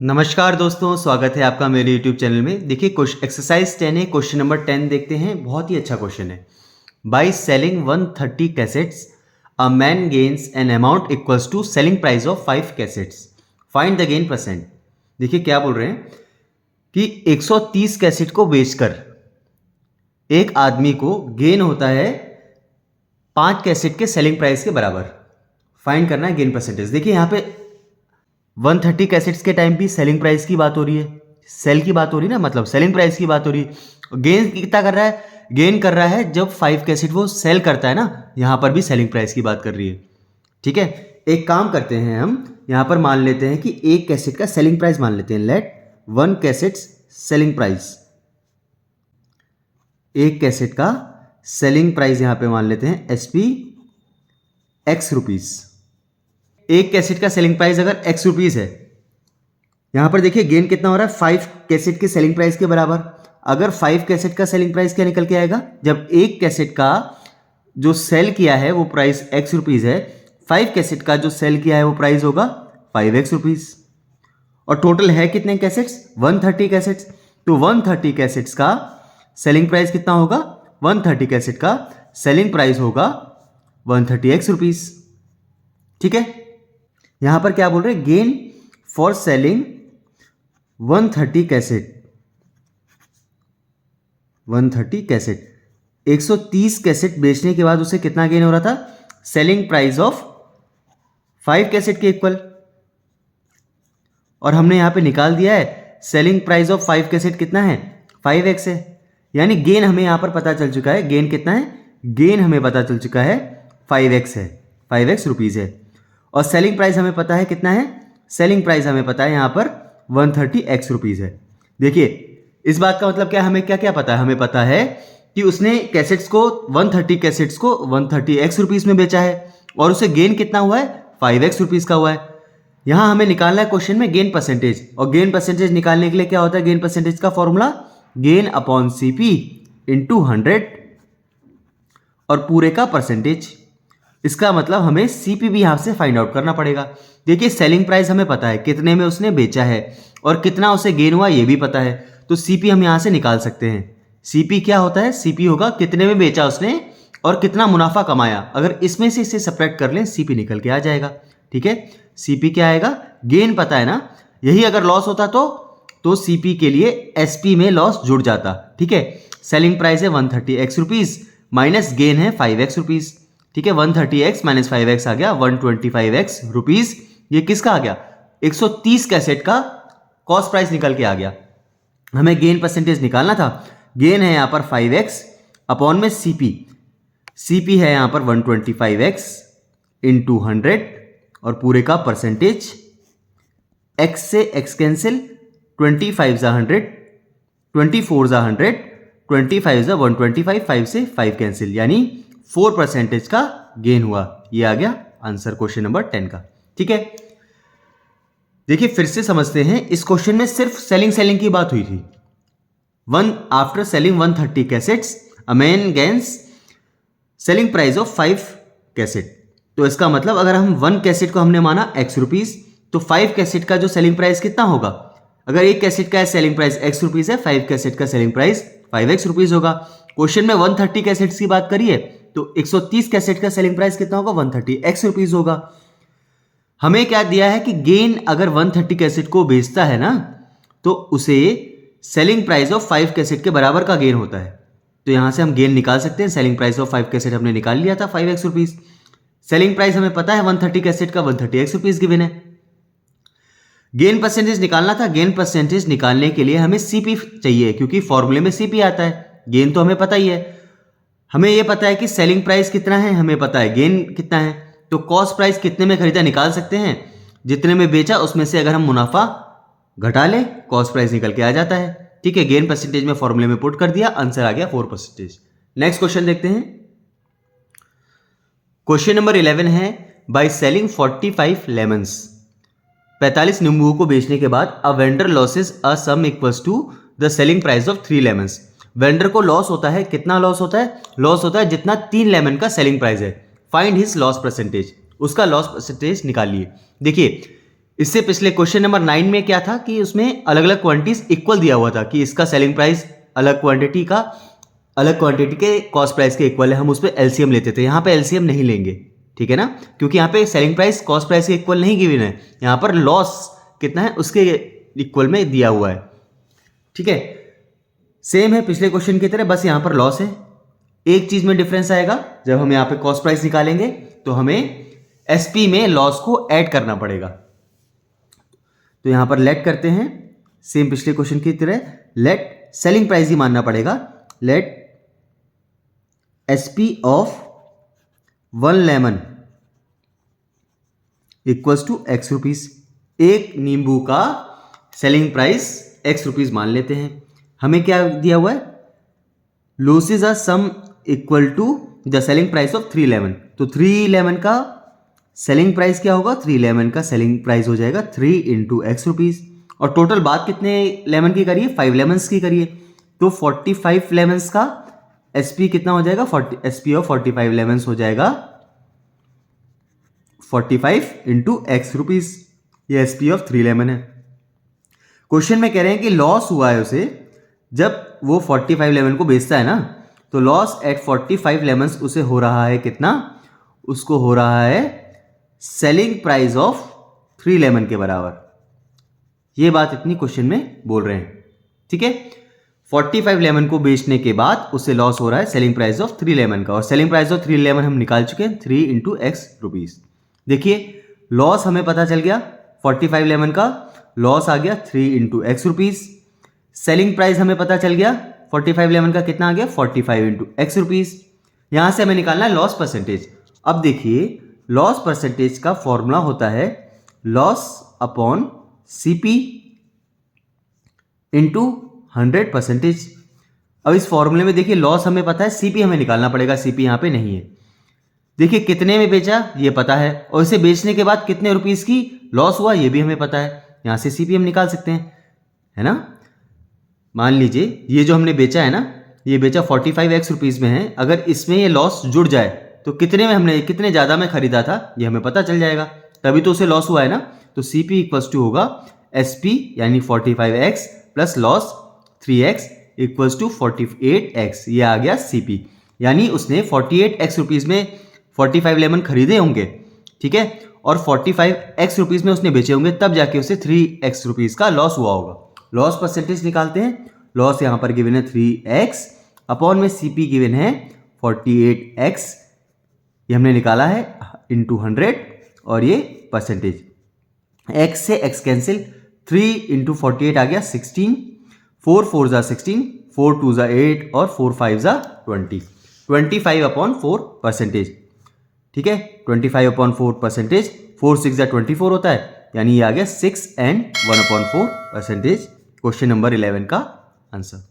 नमस्कार दोस्तों, स्वागत है आपका मेरे YouTube चैनल में। देखिए एक्सरसाइज 10 है, क्वेश्चन नंबर 10 देखते हैं। बहुत ही अच्छा क्वेश्चन है। By selling 130 cassettes a man gains an amount equals to selling price of 5 cassettes, find the gain percent. देखिए क्या बोल रहे हैं कि 130 कैसेट को बेचकर एक आदमी को गेन होता है 5 कैसेट के सेलिंग प्राइस के बराबर। फाइंड करना है गेन परसेंटेज। देखिए यहाँ पे 130 कैसेट्स के टाइम भी सेलिंग प्राइस की बात हो रही है, सेल की बात हो रही है ना, मतलब सेलिंग प्राइस की बात हो रही है। गेन कितना कर रहा है? गेन कर रहा है जब 5 कैसेट वो सेल करता है ना, यहां पर भी सेलिंग प्राइस की बात कर रही है। ठीक है, एक काम करते हैं, हम यहां पर मान लेते हैं कि एक कैसेट का सेलिंग प्राइस मान लेते हैं। लेट 1 कैसेट सेलिंग प्राइस, एक कैसेट का सेलिंग प्राइस यहां पे मान लेते हैं SP X रुपीज। एक कैसेट का सेलिंग प्राइस अगर X रुपीज है, यहां पर देखिए गेन कितना हो रहा है 5 कैसेट के सेलिंग प्राइस के बराबर। अगर 5 कैसेट का सेलिंग प्राइस क्या निकल के आएगा? जब एक कैसेट का जो सेल किया है वो प्राइस X रुपीज है, 5 कैसेट का जो सेल किया है वो प्राइस होगा 5X रुपीज। और टोटल है कितने कैसेट्स? 130 कैसेट्स। तो 130 कैसेट्स का सेलिंग प्राइस कितना होगा? 130 कैसेट का सेलिंग प्राइस होगा 130X रुपीज। ठीक है, यहां पर क्या बोल रहे हैं? Gain for selling 130 cassette, 130 cassette, 130 cassette बेचने के बाद उसे कितना गेन हो रहा था? सेलिंग प्राइस ऑफ 5 कैसेट के इक्वल। और हमने यहां पे निकाल दिया है सेलिंग प्राइस ऑफ 5 कैसेट कितना है? 5X है। यानी गेन हमें यहां पर पता चल चुका है। गेन कितना है? गेन हमें पता चल चुका है 5X है, 5X रुपीज है। और सेलिंग प्राइस हमें पता है कितना है? सेलिंग प्राइस हमें पता है यहां पर 130X रुपीज है। देखिए इस बात का मतलब क्या, हमें क्या क्या पता है? हमें पता है कि उसने कैसेट्स को 130 कैसेट्स को 130X रुपीज में बेचा है और उसे गेन कितना हुआ है? 5X रुपीज का हुआ है। यहां हमें निकालना है क्वेश्चन में गेन परसेंटेज। और गेन परसेंटेज निकालने के लिए क्या होता है? गेन परसेंटेज का formula gain upon CP into 100 और पूरे का परसेंटेज। इसका मतलब हमें CP भी यहां से फाइंड आउट करना पड़ेगा। देखिए सेलिंग प्राइस हमें पता है कितने में उसने बेचा है और कितना उसे गेन हुआ ये भी पता है, तो CP हम यहां से निकाल सकते हैं। CP क्या होता है? CP होगा कितने में बेचा उसने और कितना मुनाफा कमाया। अगर इसमें से इसे सब्ट्रैक्ट कर लें, CP निकल के आ जाएगा। ठीक है, CP क्या आएगा? गेन पता है ना, यही अगर लॉस होता तो CP के लिए SP में लॉस जुड़ जाता। ठीक है, सेलिंग प्राइस है 130X रुपीज माइनस गेन है 5X रुपीज। ठीक है, 130X माइनस 5X आ गया 125X रुपीज। ये किसका आ गया? 130 कैसेट का कॉस्ट प्राइस निकल के आ गया। हमें गेन परसेंटेज निकालना था। गेन है यहां पर 5X अपॉन में CP है यहां पर 125X इंटू 100 और पूरे का परसेंटेज। X से X कैंसिल, 25 जा 100, 24 जा 100, 25 जा 125, 5 से 5 कैंसिल, यानी 4% का गेन हुआ। ये आ गया आंसर क्वेश्चन नंबर 10 का। ठीक है, देखिए फिर से समझते हैं। इस क्वेश्चन में सिर्फ सेलिंग की बात हुई थी। After selling 130 cassettes a man gains selling price of 5 cassette. तो इसका मतलब अगर हम 1 कैसेट को हमने माना X रुपीज, तो 5 कैसेट का जो सेलिंग प्राइस कितना होगा? अगर एक कैसेट का सेलिंग प्राइस X रुपीज है, 5 कैसेट का सेलिंग प्राइस 5X रुपीज होगा। क्वेश्चन में 130 कैसेट्स की बात करिए तो 130 कैसेट का सेलिंग प्राइस कितना होगा? 130X रुपीज होगा। हमें क्या दिया है कि गेन अगर 130 कैसेट को बेचता है ना, तो उसे सेलिंग प्राइस ऑफ 5 कैसेट के बराबर का गेन होता है। तो यहां से हम गेन निकाल सकते हैं। सेलिंग प्राइस ऑफ 5 कैसेट हमने निकाल लिया था 5X रुपीज। सेलिंग प्राइस हमें पता है 130 कैसेट का 130X रुपीज गिवन है। गेन परसेंटेज निकालना था। गेन परसेंटेज निकालने के लिए हमें CP चाहिए, क्योंकि फॉर्मूले में CP आता है। गेन तो हमें पता ही है। हमें यह पता है कि सेलिंग प्राइस कितना है, हमें पता है गेन कितना है। तो कॉस्ट प्राइस कितने में खरीदा निकाल सकते हैं। जितने में बेचा उसमें से अगर हम मुनाफा घटा ले, कॉस्ट प्राइस निकल के आ जाता है। ठीक है, गेन परसेंटेज में फॉर्मूले में पुट कर दिया, आंसर आ गया 4%। नेक्स्ट क्वेश्चन देखते हैं। क्वेश्चन नंबर 11 है बाय सेलिंग 45 लेमन्स। 45 नींबुओं को बेचने के बाद a vendor losses a sum equals to the selling price of 3 lemons. Vendor को लॉस होता है, कितना लॉस होता है? लॉस होता है जितना 3 लेमन का सेलिंग प्राइस है। फाइंड हिज लॉस परसेंटेज, उसका लॉस परसेंटेज निकालिए। देखिए इससे पिछले क्वेश्चन नंबर 9 में क्या था कि उसमें अलग अलग क्वांटिटीज इक्वल दिया हुआ था कि इसका सेलिंग प्राइस अलग क्वांटिटी के कॉस्ट प्राइस के इक्वल है, हम उस पर एलसीएम लेते थे। यहाँ पे एलसीएम नहीं लेंगे, ठीक है ना, क्योंकि यहाँ पे सेलिंग प्राइस कॉस्ट प्राइस के इक्वल नहीं गिवन है, यहाँ पर लॉस कितना है उसके इक्वल में दिया हुआ है, ठीक है। सेम है पिछले क्वेश्चन की तरह, बस यहाँ पर लॉस है। एक चीज में डिफरेंस आएगा, जब हम यहाँ पे कॉस्ट प्राइस निकालेंगे तो हमें एसपी में लॉस को ऐड करना पड़ेगा। तो यहां पर लेट करते हैं, सेम पिछले क्वेश्चन की तरह लेट सेलिंग प्राइस ही मानना पड़ेगा। Let SP of 1 lemon equals to x rupees. एक नींबू का सेलिंग प्राइस एक्स रुपीज मान लेते हैं। हमें क्या दिया हुआ है, losses are sum equal to the selling price of 3 lemon. तो 3 लेमन का सेलिंग प्राइस क्या होगा, 3 लेमन का सेलिंग प्राइस हो जाएगा 3 इंटू एक्स रुपीज। और टोटल बात कितने लेमन की करिए, 5 लेमन्स की करिए, तो 45 लेमन्स का एसपी कितना हो जाएगा, एसपी ऑफ 45 लेमन्स हो जाएगा 45 इंटू एक्स रुपीज। ये एसपी ऑफ 3 लेमन है। क्वेश्चन में कह रहे हैं कि लॉस हुआ है उसे जब वो 45 लेमन को बेचता है ना, तो लॉस एट 45 लेमन्स उसे हो रहा है कितना, उसको हो रहा है सेलिंग प्राइस ऑफ 3 लेमन के बराबर। ये बात इतनी क्वेश्चन में बोल रहे हैं, ठीक है। 45 लेमन को बेचने के बाद उसे लॉस हो रहा है सेलिंग प्राइस ऑफ 3 लेमन का, और सेलिंग प्राइस ऑफ 3 लेमन हम निकाल चुके हैं 3 इंटू एक्स रुपीज। देखिए लॉस हमें पता चल गया, 45 लेमन का लॉस आ गया 3 into x rupees. Selling price हमें पता चल गया 45 लेमन का कितना आ गया, 45 इंटू एक्स रुपीज। यहां से हमें निकालना है लॉस परसेंटेज। अब देखिए लॉस परसेंटेज का फॉर्मूला होता है लॉस अपॉन सीपी इंटू 100%। अब इस फॉर्मूले में देखिए लॉस हमें पता है, सीपी हमें निकालना पड़ेगा, सीपी यहां पे नहीं है। देखिए कितने में बेचा ये पता है, और इसे बेचने के बाद कितने रुपीस की लॉस हुआ ये भी हमें पता है, यहां से सीपी हम निकाल सकते हैं, है ना। मान लीजिए ये जो हमने बेचा है ना, ये बेचा 45 रुपीज में है, अगर इसमें ये लॉस जुड़ जाए तो कितने में हमने कितने ज्यादा में खरीदा था ये हमें पता चल जाएगा, तभी तो उसे लॉस हुआ है ना। तो सीपी इक्वल्स टू होगा एसपी यानी 45x plus loss 3x equals to 48x, ये आ गया सीपी। यानी उसने 48x रुपीज में 45 लेमन खरीदे होंगे, ठीक है, और 45x रुपीज में उसने बेचे होंगे, तब जाके उसे 3x रुपीज का लॉस हुआ होगा। लॉस परसेंटेज निकालते हैं, लॉस यहां पर गिवन है 3x, अपॉन में सीपी गिवन है 48x, ये हमने निकाला है इंटू 100, और ये परसेंटेज। x से x कैंसिल, 3 इंटू 48 आ गया 16, 4 4 जा 16, 4 2 जा 8 और 4 5 जा 20, 25 अपॉन 4%, ठीक है। 25 अपॉन 4%, 4 6 जा 24 होता है, यानी ये आ गया 6 and 1/4%। क्वेश्चन नंबर 11 का आंसर।